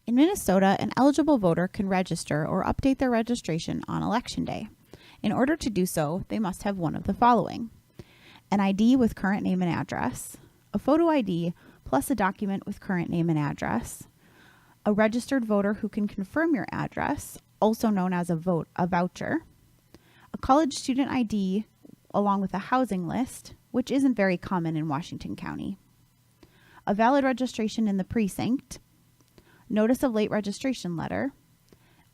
In Minnesota, an eligible voter can register or update their registration on Election Day. In order to do so, they must have one of the following: an ID with current name and address, a photo ID plus a document with current name and address, a registered voter who can confirm your address, also known as a voucher, a college student ID along with a housing list, which isn't very common in Washington County, a valid registration in the precinct, notice of late registration letter,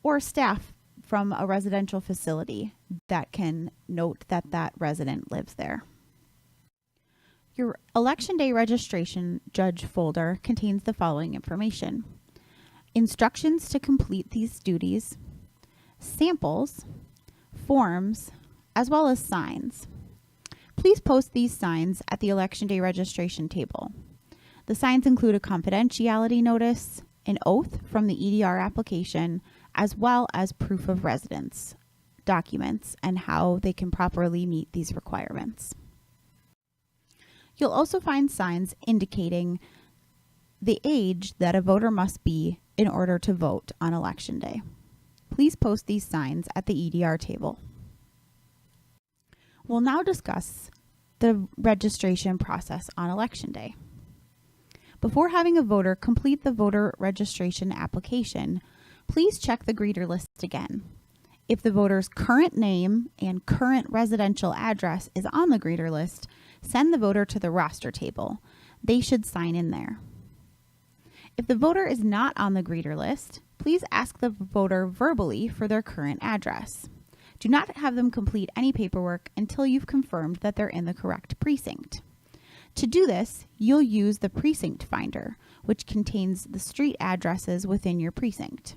or staff from a residential facility that can note that that resident lives there. Your Election Day Registration Judge folder contains the following information: instructions to complete these duties, samples, forms, as well as signs. Please post these signs at the Election Day registration table. The signs include a confidentiality notice, an oath from the EDR application, as well as proof of residence documents and how they can properly meet these requirements. You'll also find signs indicating the age that a voter must be in order to vote on Election Day. Please post these signs at the EDR table. We'll now discuss the registration process on Election Day. Before having a voter complete the voter registration application, please check the greeter list again. If the voter's current name and current residential address is on the greeter list, send the voter to the roster table. They should sign in there. If the voter is not on the greeter list, please ask the voter verbally for their current address. Do not have them complete any paperwork until you've confirmed that they're in the correct precinct. To do this, you'll use the precinct finder, which contains the street addresses within your precinct.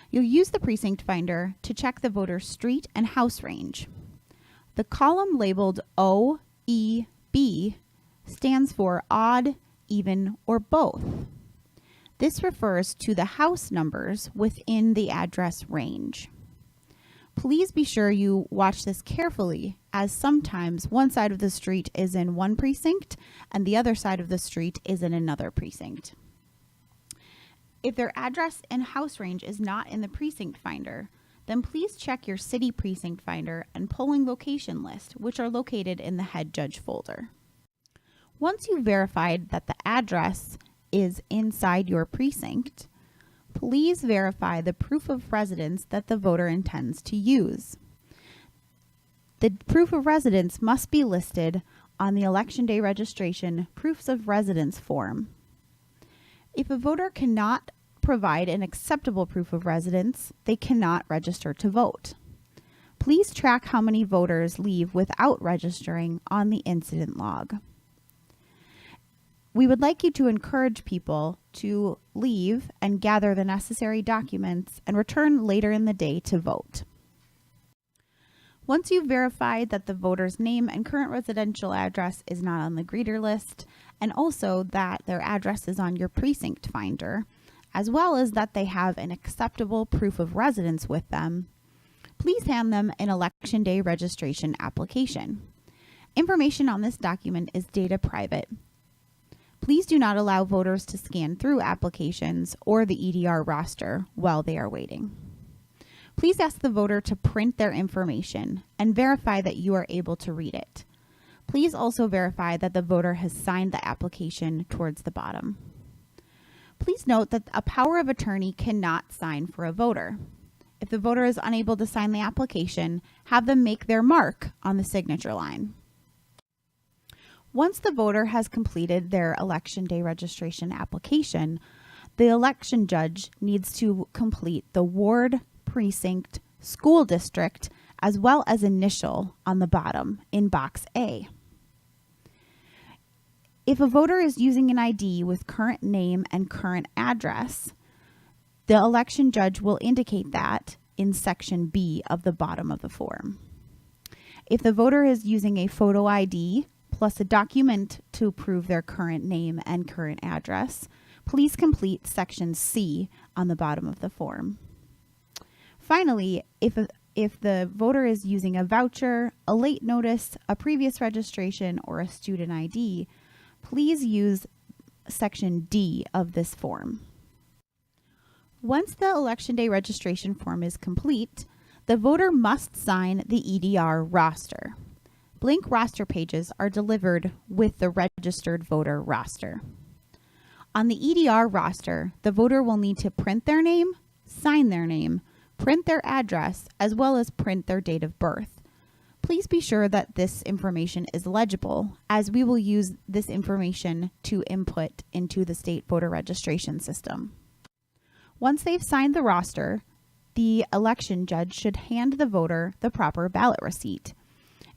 You'll use the precinct finder to check the voter's street and house range. The column labeled OEB stands for odd, even, or both. This refers to the house numbers within the address range. Please be sure you watch this carefully, as sometimes one side of the street is in one precinct and the other side of the street is in another precinct. If their address and house range is not in the precinct finder, then please check your city precinct finder and polling location list, which are located in the head judge folder. Once you've verified that the address is inside your precinct, please verify the proof of residence that the voter intends to use. The proof of residence must be listed on the Election Day registration Proofs of Residence form. If a voter cannot provide an acceptable proof of residence, they cannot register to vote. Please track how many voters leave without registering on the incident log. We would like you to encourage people to leave and gather the necessary documents and return later in the day to vote. Once you've verified that the voter's name and current residential address is not on the greeter list, and also that their address is on your precinct finder, as well as that they have an acceptable proof of residence with them, please hand them an Election Day registration application. Information on this document is data private. Please do not allow voters to scan through applications or the EDR roster while they are waiting. Please ask the voter to print their information and verify that you are able to read it. Please also verify that the voter has signed the application towards the bottom. Please note that a power of attorney cannot sign for a voter. If the voter is unable to sign the application, have them make their mark on the signature line. Once the voter has completed their Election Day registration application, the election judge needs to complete the ward, precinct, school district, as well as initial on the bottom in box A. If a voter is using an ID with current name and current address, the election judge will indicate that in section B of the bottom of the form. If the voter is using a photo ID plus a document to prove their current name and current address, please complete section C on the bottom of the form. Finally, if the voter is using a voucher, a late notice, a previous registration, or a student ID, please use section D of this form. Once the Election Day registration form is complete, the voter must sign the EDR roster. Blank roster pages are delivered with the registered voter roster. On the EDR roster, the voter will need to print their name, sign their name, print their address, as well as print their date of birth. Please be sure that this information is legible, as we will use this information to input into the state voter registration system. Once they've signed the roster, the election judge should hand the voter the proper ballot receipt.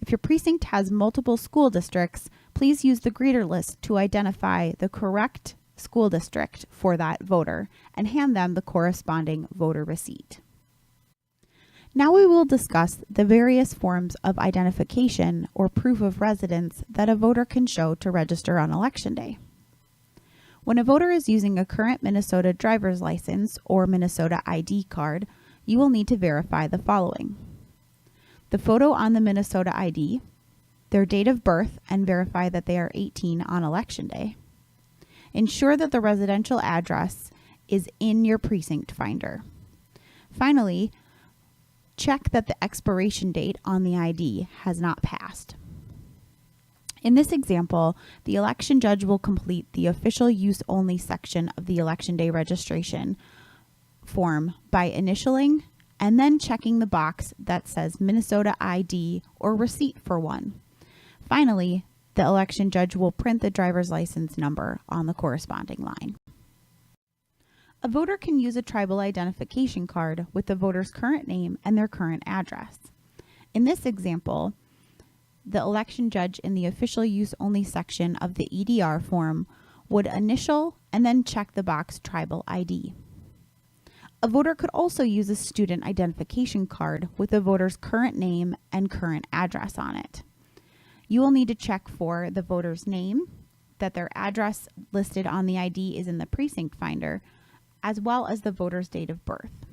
If your precinct has multiple school districts, please use the greeter list to identify the correct school district for that voter and hand them the corresponding voter receipt. Now we will discuss the various forms of identification or proof of residence that a voter can show to register on Election Day. When a voter is using a current Minnesota driver's license or Minnesota ID card, you will need to verify the following: the photo on the Minnesota ID, their date of birth and verify that they are 18 on Election Day. Ensure that the residential address is in your precinct finder. Finally, check that the expiration date on the ID has not passed. In this example, the election judge will complete the official use only section of the Election Day registration form by initialing and then checking the box that says Minnesota ID or receipt for one. Finally, the election judge will print the driver's license number on the corresponding line. A voter can use a tribal identification card with the voter's current name and their current address. In this example, the election judge in the official use only section of the EDR form would initial and then check the box tribal ID. A voter could also use a student identification card with the voter's current name and current address on it. You will need to check for the voter's name, that their address listed on the ID is in the precinct finder, as well as the voter's date of birth.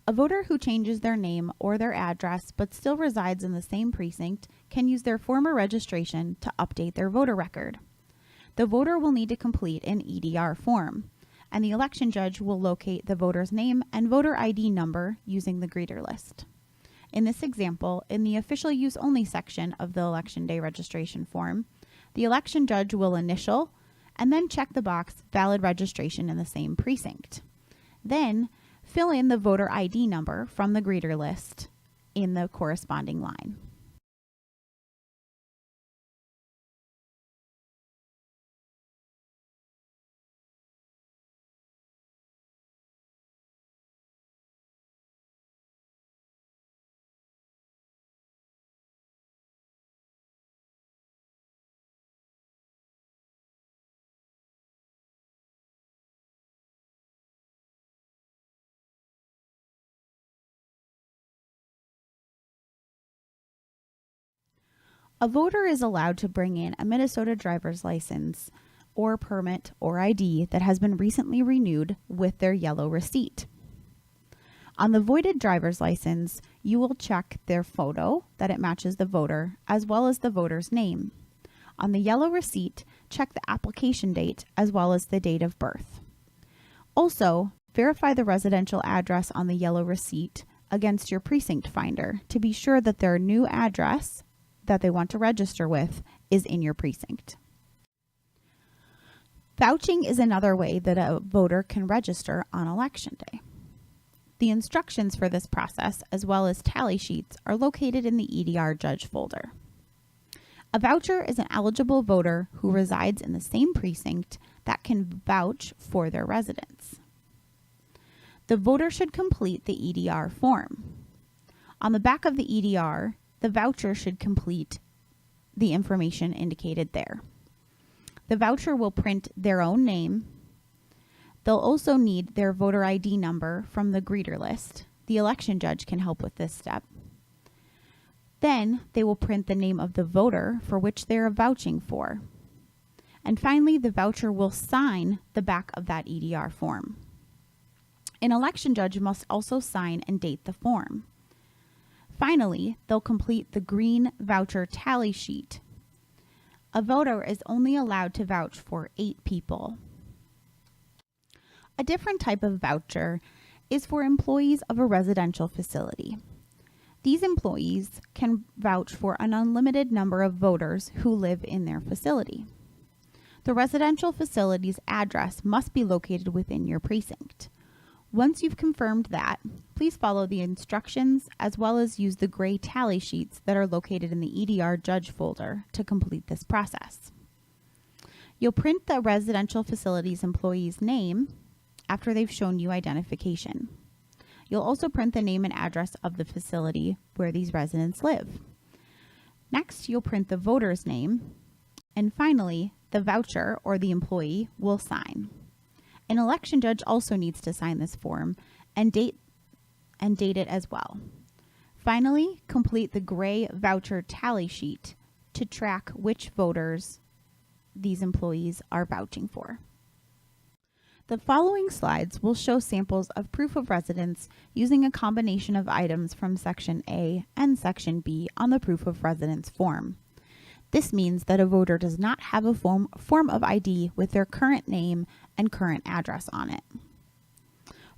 A voter who changes their name or their address but still resides in the same precinct can use their former registration to update their voter record. The voter will need to complete an EDR form, and the election judge will locate the voter's name and voter ID number using the greeter list. In this example, in the official use only section of the Election Day registration form, the election judge will initial and then check the box valid registration in the same precinct. Then fill in the voter ID number from the greeter list in the corresponding line. A voter is allowed to bring in a Minnesota driver's license or permit or ID that has been recently renewed with their yellow receipt. On the voided driver's license, you will check their photo, that it matches the voter, as well as the voter's name. On the yellow receipt, check the application date as well as the date of birth. Also, verify the residential address on the yellow receipt against your precinct finder to be sure that their new address that they want to register with is in your precinct. Vouching is another way that a voter can register on Election Day. The instructions for this process, as well as tally sheets, are located in the EDR Judge folder. A voucher is an eligible voter who resides in the same precinct that can vouch for their residence. The voter should complete the EDR form. On the back of the EDR, the voucher should complete the information indicated there. The voucher will print their own name. They'll also need their voter ID number from the greeter list. The election judge can help with this step. Then they will print the name of the voter for which they are vouching for. And finally, the voucher will sign the back of that EDR form. An election judge must also sign and date the form. Finally, they'll complete the green voucher tally sheet. A voter is only allowed to vouch for 8 people. A different type of voucher is for employees of a residential facility. These employees can vouch for an unlimited number of voters who live in their facility. The residential facility's address must be located within your precinct. Once you've confirmed that, please follow the instructions as well as use the gray tally sheets that are located in the EDR Judge folder to complete this process. You'll print the residential facility's employee's name after they've shown you identification. You'll also print the name and address of the facility where these residents live. Next, you'll print the voter's name, and finally, the voucher or the employee will sign. An election judge also needs to sign this form and date it as well. Finally, complete the gray voucher tally sheet to track which voters these employees are vouching for. The following slides will show samples of proof of residence using a combination of items from Section A and Section B on the proof of residence form. This means that a voter does not have a form of ID with their current name and current address on it.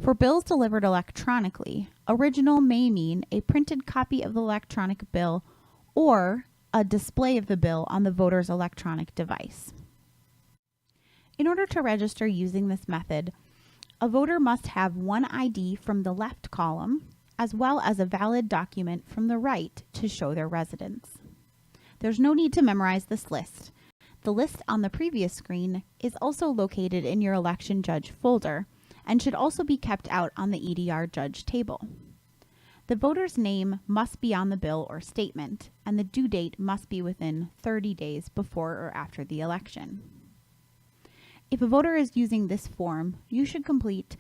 For bills delivered electronically, original may mean a printed copy of the electronic bill or a display of the bill on the voter's electronic device. In order to register using this method, a voter must have one ID from the left column as well as a valid document from the right to show their residence. There's no need to memorize this list. The list on the previous screen is also located in your Election Judge folder and should also be kept out on the EDR Judge table. The voter's name must be on the bill or statement, and the due date must be within 30 days before or after the election. If a voter is using this form, you should complete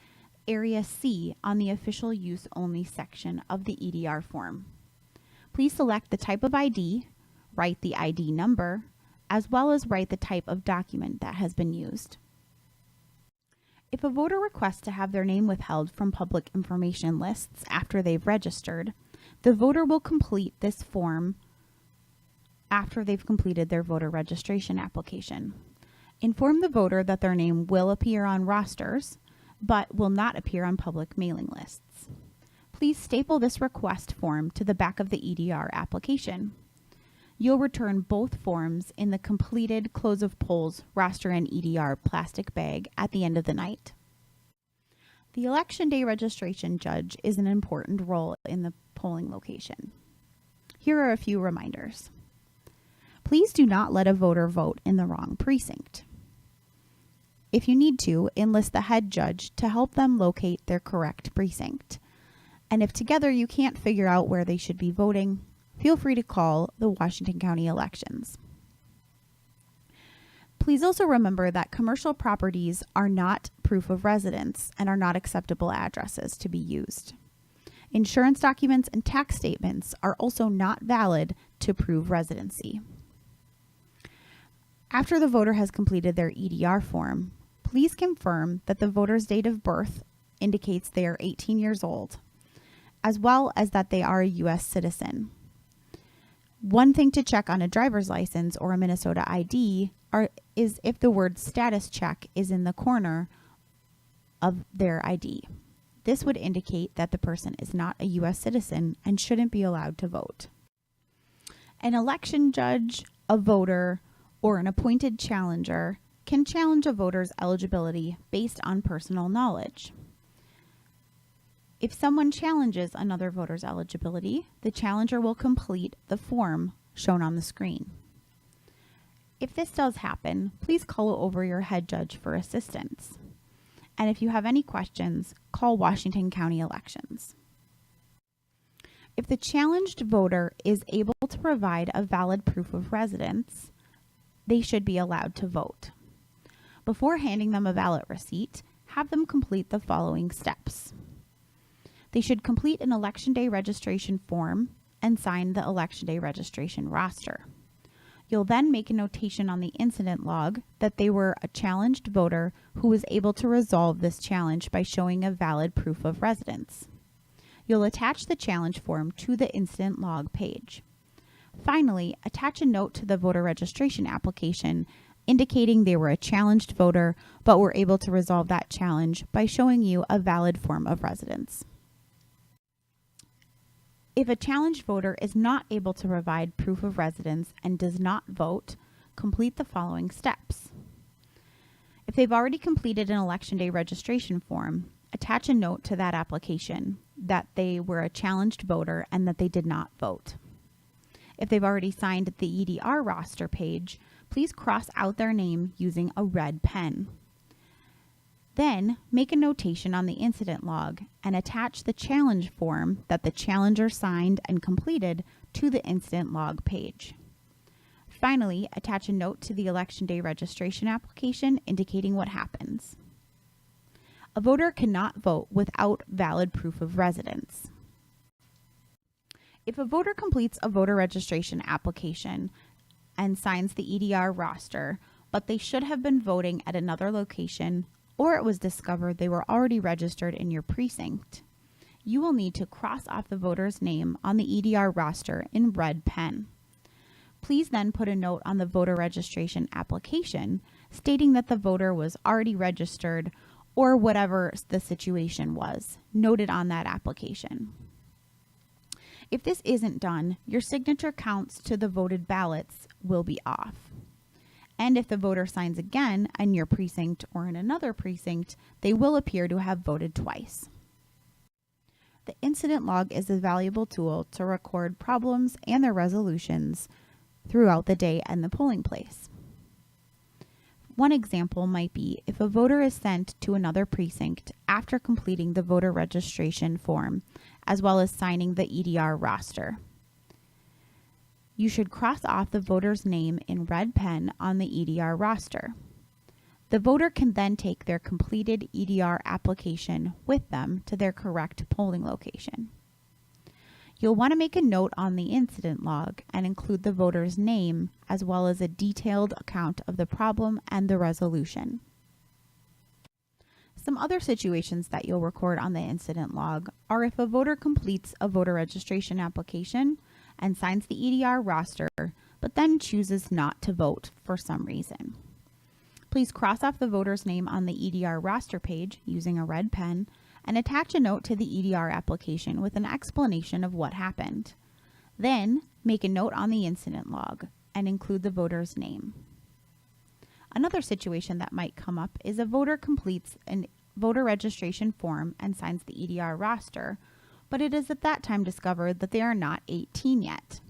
Area C on the Official Use Only section of the EDR form. Please select the type of ID, write the ID number, as well as write the type of document that has been used. If a voter requests to have their name withheld from public information lists after they've registered, the voter will complete this form after they've completed their voter registration application. Inform the voter that their name will appear on rosters, but will not appear on public mailing lists. Please staple this request form to the back of the EDR application. You'll return both forms in the completed close of polls roster and EDR plastic bag at the end of the night. The Election Day registration judge is an important role in the polling location. Here are a few reminders. Please do not let a voter vote in the wrong precinct. If you need to, enlist the head judge to help them locate their correct precinct. And if together you can't figure out where they should be voting, feel free to call the Washington County Elections. Please also remember that commercial properties are not proof of residence and are not acceptable addresses to be used. Insurance documents and tax statements are also not valid to prove residency. After the voter has completed their EDR form, please confirm that the voter's date of birth indicates they are 18 years old, as well as that they are a U.S. citizen. One thing to check on a driver's license or a Minnesota ID is if the word status check is in the corner of their ID. This would indicate that the person is not a U.S. citizen and shouldn't be allowed to vote. An election judge, a voter, or an appointed challenger can challenge a voter's eligibility based on personal knowledge. If someone challenges another voter's eligibility, the challenger will complete the form shown on the screen. If this does happen, please call over your head judge for assistance. And if you have any questions, call Washington County Elections. If the challenged voter is able to provide a valid proof of residence, they should be allowed to vote. Before handing them a ballot receipt, have them complete the following steps. They should complete an Election Day registration form and sign the Election Day registration roster. You'll then make a notation on the incident log that they were a challenged voter who was able to resolve this challenge by showing a valid proof of residence. You'll attach the challenge form to the incident log page. Finally, attach a note to the voter registration application indicating they were a challenged voter but were able to resolve that challenge by showing you a valid form of residence. If a challenged voter is not able to provide proof of residence and does not vote, complete the following steps. If they've already completed an Election Day registration form, attach a note to that application that they were a challenged voter and that they did not vote. If they've already signed the EDR roster page, please cross out their name using a red pen. Then, make a notation on the incident log and attach the challenge form that the challenger signed and completed to the incident log page. Finally, attach a note to the Election Day registration application indicating what happens. A voter cannot vote without valid proof of residence. If a voter completes a voter registration application and signs the EDR roster, but they should have been voting at another location, or it was discovered they were already registered in your precinct, you will need to cross off the voter's name on the EDR roster in red pen. Please then put a note on the voter registration application stating that the voter was already registered or whatever the situation was noted on that application. If this isn't done, your signature counts to the voted ballots will be off. And if the voter signs again in your precinct or in another precinct, they will appear to have voted twice. The incident log is a valuable tool to record problems and their resolutions throughout the day and the polling place. One example might be if a voter is sent to another precinct after completing the voter registration form, as well as signing the EDR roster. You should cross off the voter's name in red pen on the EDR roster. The voter can then take their completed EDR application with them to their correct polling location. You'll want to make a note on the incident log and include the voter's name as well as a detailed account of the problem and the resolution. Some other situations that you'll record on the incident log are if a voter completes a voter registration application and signs the EDR roster, but then chooses not to vote for some reason. Please cross off the voter's name on the EDR roster page using a red pen and attach a note to the EDR application with an explanation of what happened. Then, make a note on the incident log and include the voter's name. Another situation that might come up is a voter completes a voter registration form and signs the EDR roster, but it is at that time discovered that they are not 18 yet.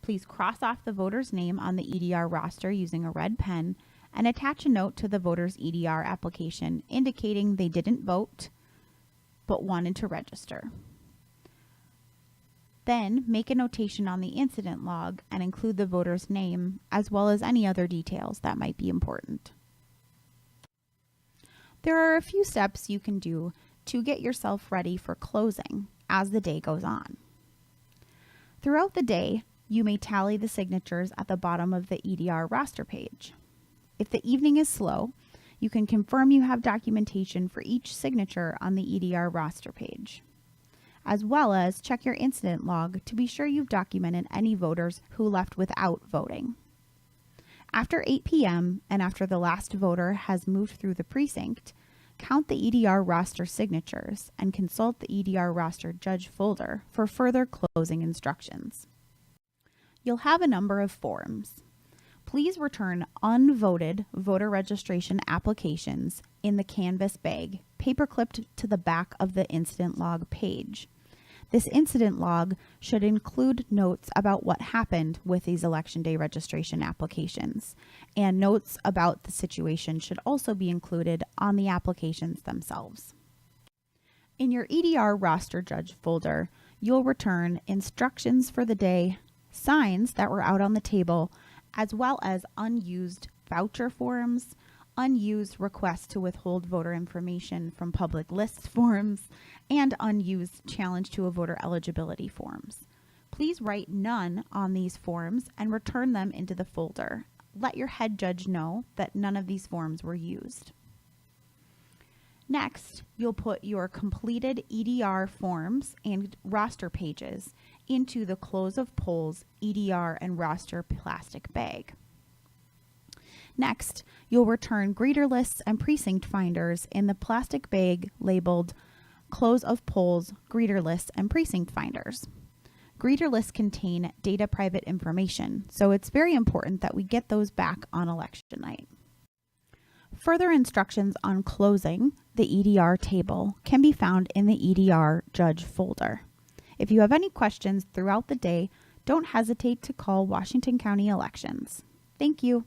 Please cross off the voter's name on the EDR roster using a red pen and attach a note to the voter's EDR application indicating they didn't vote but wanted to register. Then make a notation on the incident log and include the voter's name as well as any other details that might be important. There are a few steps you can do to get yourself ready for closing as the day goes on. Throughout the day, you may tally the signatures at the bottom of the EDR roster page. If the evening is slow, you can confirm you have documentation for each signature on the EDR roster page, as well as check your incident log to be sure you've documented any voters who left without voting. After 8 p.m. and after the last voter has moved through the precinct, count the EDR roster signatures and consult the EDR roster judge folder for further closing instructions. You'll have a number of forms. Please return unvoted voter registration applications in the canvas bag, paper-clipped to the back of the incident log page. This incident log should include notes about what happened with these Election Day registration applications, and notes about the situation should also be included on the applications themselves. In your EDR roster judge folder, you'll return instructions for the day, signs that were out on the table, as well as unused voucher forms, unused requests to withhold voter information from public lists forms, and unused challenge to a voter eligibility forms. Please write none on these forms and return them into the folder. Let your head judge know that none of these forms were used. Next, you'll put your completed EDR forms and roster pages into the close of polls EDR and roster plastic bag. Next, you'll return greeter lists and precinct finders in the plastic bag labeled Close of Polls, Greeter Lists, and Precinct Finders. Greeter lists contain data private information, so it's very important that we get those back on election night. Further instructions on closing the EDR table can be found in the EDR Judge folder. If you have any questions throughout the day, don't hesitate to call Washington County Elections. Thank you.